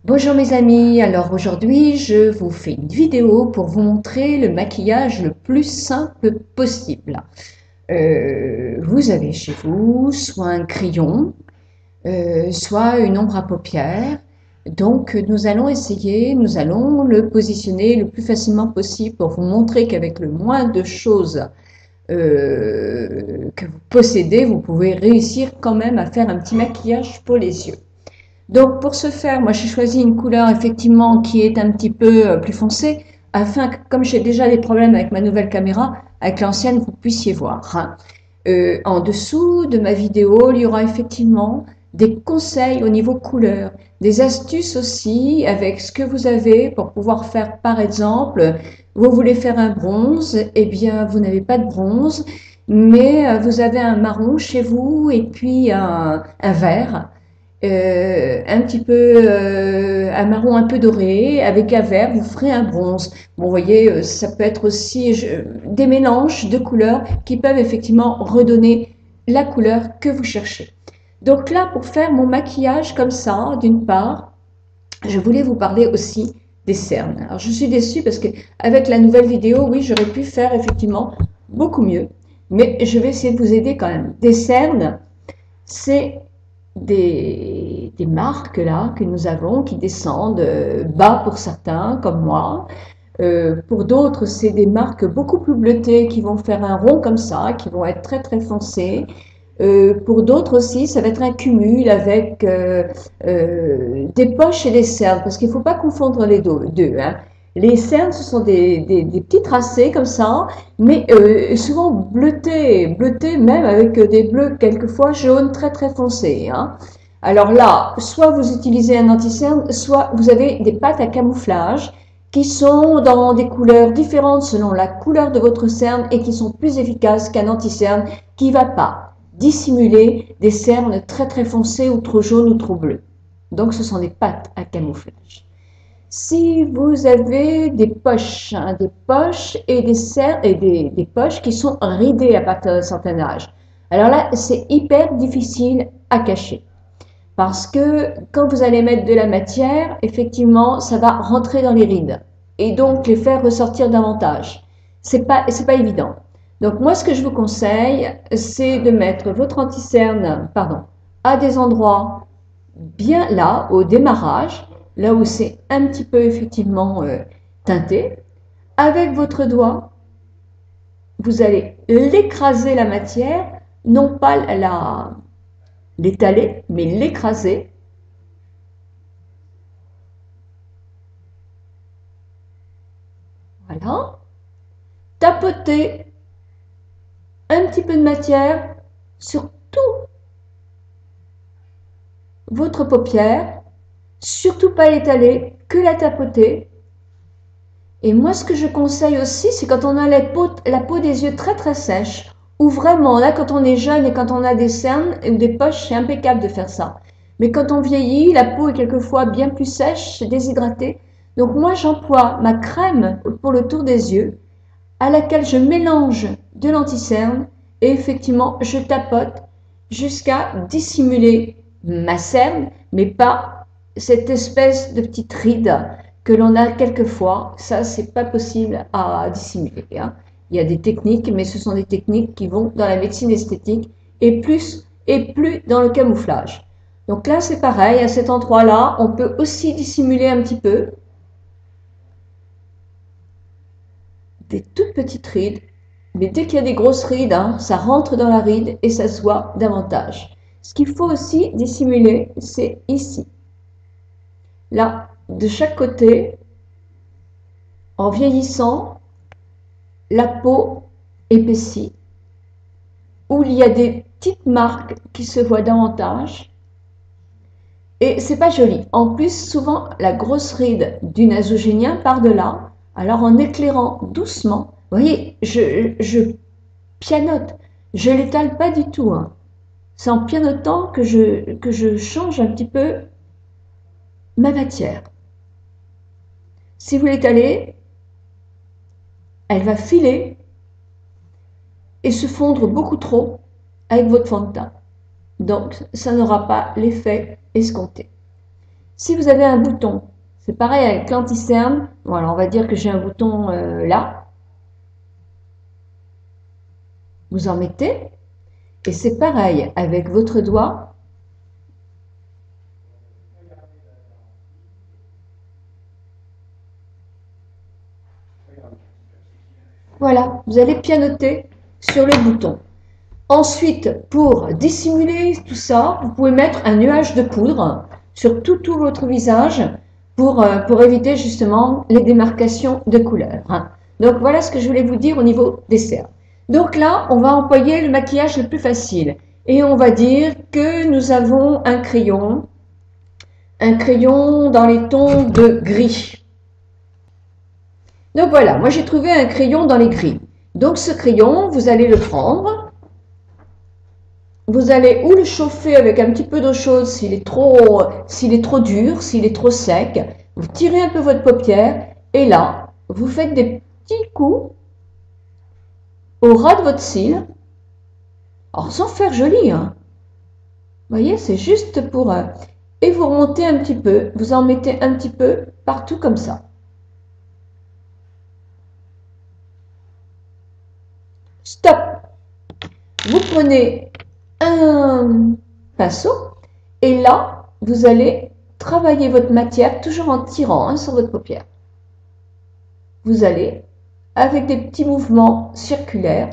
Bonjour mes amis, alors aujourd'hui je vous fais une vidéo pour vous montrer le maquillage le plus simple possible. Vous avez chez vous soit un crayon, soit une ombre à paupières. Donc nous allons le positionner le plus facilement possible pour vous montrer qu'avec le moins de choses que vous possédez, vous pouvez réussir quand même à faire un petit maquillage pour les yeux. Donc pour ce faire, moi j'ai choisi une couleur effectivement qui est un petit peu plus foncée, afin que, comme j'ai déjà des problèmes avec ma nouvelle caméra, avec l'ancienne, vous puissiez voir, hein. En dessous de ma vidéo, il y aura effectivement des conseils au niveau couleur, des astuces aussi avec ce que vous avez pour pouvoir faire, par exemple, vous voulez faire un bronze, eh bien vous n'avez pas de bronze, mais vous avez un marron chez vous et puis un vert, un petit peu un marron un peu doré avec un vert, vous ferez un bronze. Bon, vous voyez, ça peut être aussi des mélanges de couleurs qui peuvent effectivement redonner la couleur que vous cherchez. Donc là, pour faire mon maquillage comme ça, d'une part, je voulais vous parler aussi des cernes. Alors je suis déçue parce que avec la nouvelle vidéo, oui, j'aurais pu faire effectivement beaucoup mieux, mais je vais essayer de vous aider quand même. Des cernes, c'est des marques là que nous avons qui descendent bas pour certains, comme moi. Pour d'autres, c'est des marques beaucoup plus bleutées qui vont faire un rond comme ça, qui vont être très très foncées. Pour d'autres aussi, ça va être un cumul avec des poches et des cernes, parce qu'il ne faut pas confondre les deux, hein. Les cernes, ce sont des petits tracés comme ça, mais souvent bleutés même avec des bleus quelquefois jaunes très très foncés, hein. Alors là, soit vous utilisez un anti-cerne, soit vous avez des pâtes à camouflage qui sont dans des couleurs différentes selon la couleur de votre cerne et qui sont plus efficaces qu'un anti-cerne qui ne va pas dissimuler des cernes très très foncées ou trop jaunes ou trop bleues. Donc ce sont des pâtes à camouflage. Si vous avez des poches, hein, des poches et des cernes et des poches qui sont ridées à partir d'un certain âge, alors là c'est hyper difficile à cacher. Parce que quand vous allez mettre de la matière, effectivement, ça va rentrer dans les rides et donc les faire ressortir davantage. C'est pas évident. Donc moi, ce que je vous conseille, c'est de mettre votre anti-cerne, pardon, à des endroits bien là, au démarrage, là où c'est un petit peu effectivement teinté. Avec votre doigt, vous allez l'écraser la matière, non pas l'étaler, mais l'écraser. Voilà. Tapoter un petit peu de matière sur toute votre paupière. Surtout pas l'étaler, que la tapoter. Et moi, ce que je conseille aussi, c'est quand on a la peau des yeux très très sèche, ou vraiment, là, quand on est jeune et quand on a des cernes ou des poches, c'est impeccable de faire ça. Mais quand on vieillit, la peau est quelquefois bien plus sèche, déshydratée. Donc moi, j'emploie ma crème pour le tour des yeux, à laquelle je mélange de l'anti-cerne et effectivement je tapote jusqu'à dissimuler ma cerne, mais pas cette espèce de petite ride que l'on a quelquefois. Ça, c'est pas possible à dissimuler, hein. Il y a des techniques, mais ce sont des techniques qui vont dans la médecine esthétique et plus dans le camouflage. Donc là, c'est pareil, à cet endroit-là, on peut aussi dissimuler un petit peu des toutes petites rides, mais dès qu'il y a des grosses rides, hein, ça rentre dans la ride et ça se voit davantage. Ce qu'il faut aussi dissimuler, c'est ici. Là, de chaque côté, en vieillissant, la peau épaissit, où il y a des petites marques qui se voient davantage. Et c'est pas joli. En plus, souvent, la grosse ride du nasogénien part de là. Alors, en éclairant doucement, vous voyez, je pianote. Je l'étale pas du tout, hein. C'est en pianotant que je change un petit peu ma matière. Si vous l'étalez, elle va filer et se fondre beaucoup trop avec votre fond de teint. Donc, ça n'aura pas l'effet escompté. Si vous avez un bouton, c'est pareil avec l'anti-cerne. Voilà, on va dire que j'ai un bouton là. Vous en mettez. Et c'est pareil avec votre doigt. Voilà, vous allez pianoter sur le bouton. Ensuite, pour dissimuler tout ça, vous pouvez mettre un nuage de poudre sur tout votre visage pour éviter justement les démarcations de couleurs. Hein. Donc voilà ce que je voulais vous dire au niveau des cernes. Donc là, on va employer le maquillage le plus facile. Et on va dire que nous avons un crayon dans les tons de gris. Donc voilà, moi j'ai trouvé un crayon dans les gris. Donc ce crayon, vous allez le prendre. Vous allez ou le chauffer avec un petit peu d'eau chaude s'il est trop dur, s'il est trop sec. Vous tirez un peu votre paupière et là, vous faites des petits coups au ras de votre cil. Alors sans faire joli, hein. Vous voyez, c'est juste pour... et vous remontez un petit peu, vous en mettez un petit peu partout comme ça. Stop! Vous prenez un pinceau et là, vous allez travailler votre matière toujours en tirant hein, sur votre paupière. Vous allez, avec des petits mouvements circulaires,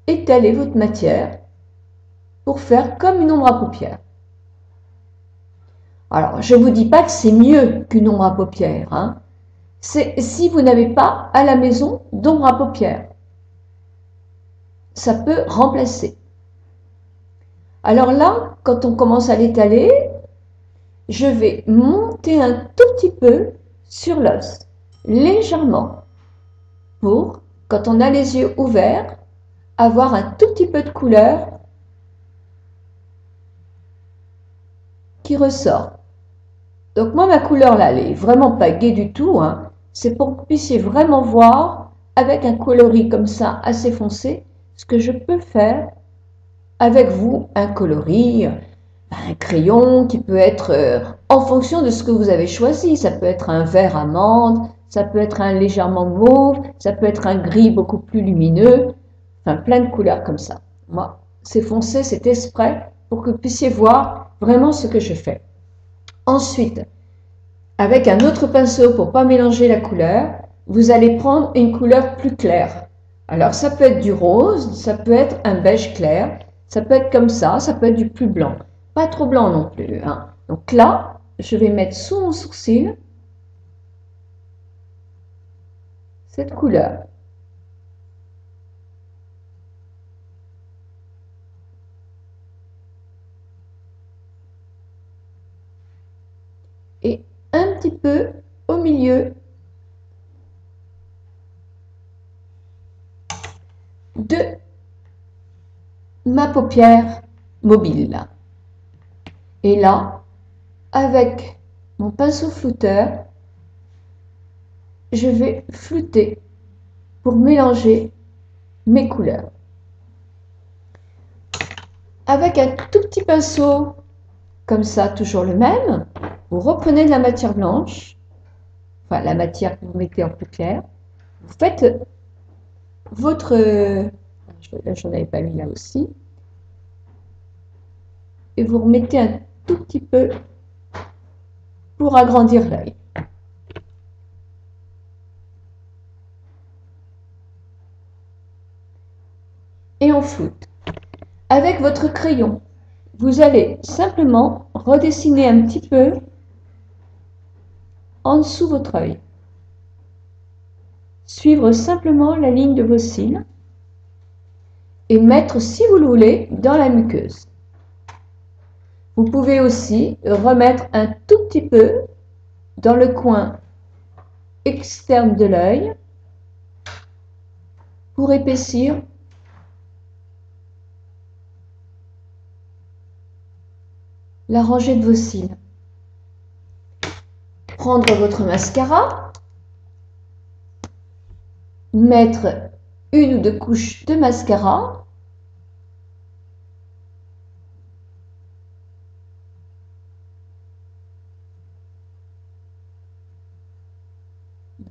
étaler votre matière pour faire comme une ombre à paupières. Alors, je ne vous dis pas que c'est mieux qu'une ombre à paupières. Hein. C'est si vous n'avez pas à la maison d'ombre à paupières. Ça peut remplacer. Alors là, quand on commence à l'étaler, je vais monter un tout petit peu sur l'os, légèrement, pour, quand on a les yeux ouverts, avoir un tout petit peu de couleur qui ressort. Donc moi, ma couleur là, elle est vraiment pas gaie du tout. Hein. C'est pour que vous puissiez vraiment voir, avec un coloris comme ça, assez foncé, ce que je peux faire avec vous, un coloris, un crayon qui peut être en fonction de ce que vous avez choisi. Ça peut être un vert amande, ça peut être un légèrement mauve, ça peut être un gris beaucoup plus lumineux, enfin plein de couleurs comme ça. Moi, c'est foncé, c'est exprès pour que vous puissiez voir vraiment ce que je fais. Ensuite, avec un autre pinceau pour ne pas mélanger la couleur, vous allez prendre une couleur plus claire. Alors ça peut être du rose, ça peut être un beige clair, ça peut être comme ça peut être du plus blanc. Pas trop blanc non plus. Hein. Donc là, je vais mettre sous mon sourcil cette couleur. Et un petit peu au milieu de ma paupière mobile. Et là, avec mon pinceau flouteur, je vais flouter pour mélanger mes couleurs. Avec un tout petit pinceau, comme ça, toujours le même, vous reprenez de la matière blanche, enfin la matière que vous mettez en plus clair, vous faites votre... Là, j'en avais pas mis là aussi. Et vous remettez un tout petit peu pour agrandir l'œil. Et on floute. Avec votre crayon, vous allez simplement redessiner un petit peu en dessous votre œil. Suivre simplement la ligne de vos cils et mettre, si vous le voulez, dans la muqueuse. Vous pouvez aussi remettre un tout petit peu dans le coin externe de l'œil pour épaissir la rangée de vos cils. Prendre votre mascara, mettre une ou deux couches de mascara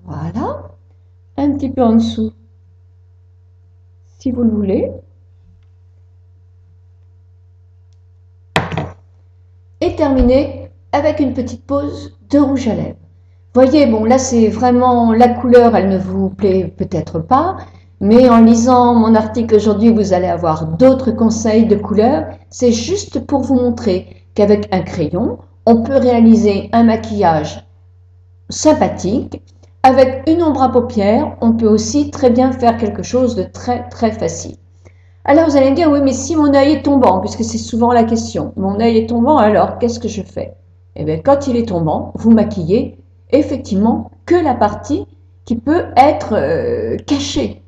Voilà. Un petit peu en dessous, si vous le voulez. Et terminer avec une petite pause de rouge à lèvres. Voyez, bon, là, c'est vraiment la couleur, elle ne vous plaît peut-être pas, mais en lisant mon article aujourd'hui, vous allez avoir d'autres conseils de couleurs. C'est juste pour vous montrer qu'avec un crayon, on peut réaliser un maquillage sympathique. Avec une ombre à paupières, on peut aussi très bien faire quelque chose de très, très facile. Alors, vous allez me dire, oui, mais si mon œil est tombant, puisque c'est souvent la question, mon œil est tombant, alors qu'est-ce que je fais? Eh bien, quand il est tombant, vous maquillez effectivement que la partie qui peut être cachée,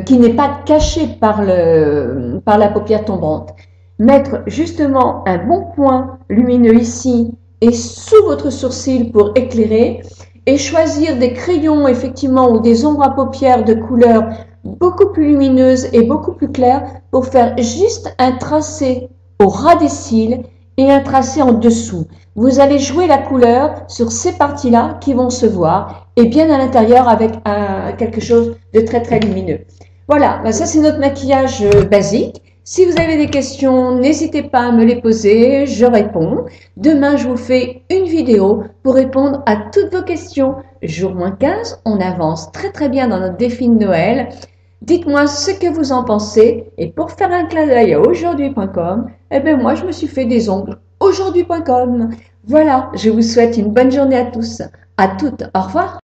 qui n'est pas cachée par la paupière tombante. Mettre justement un bon point lumineux ici et sous votre sourcil pour éclairer, et choisir des crayons effectivement ou des ombres à paupières de couleur beaucoup plus lumineuse et beaucoup plus claire pour faire juste un tracé au ras des cils et un tracé en dessous. Vous allez jouer la couleur sur ces parties-là qui vont se voir et bien à l'intérieur avec quelque chose de très très lumineux. Voilà, ben ça c'est notre maquillage basique. Si vous avez des questions, n'hésitez pas à me les poser, je réponds. Demain, je vous fais une vidéo pour répondre à toutes vos questions. Jour moins 15, on avance très très bien dans notre défi de Noël. Dites-moi ce que vous en pensez et pour faire un clin d'œil à aujourd'hui.com, eh bien moi je me suis fait des ongles aujourd'hui.com. Voilà, je vous souhaite une bonne journée à tous, à toutes, au revoir.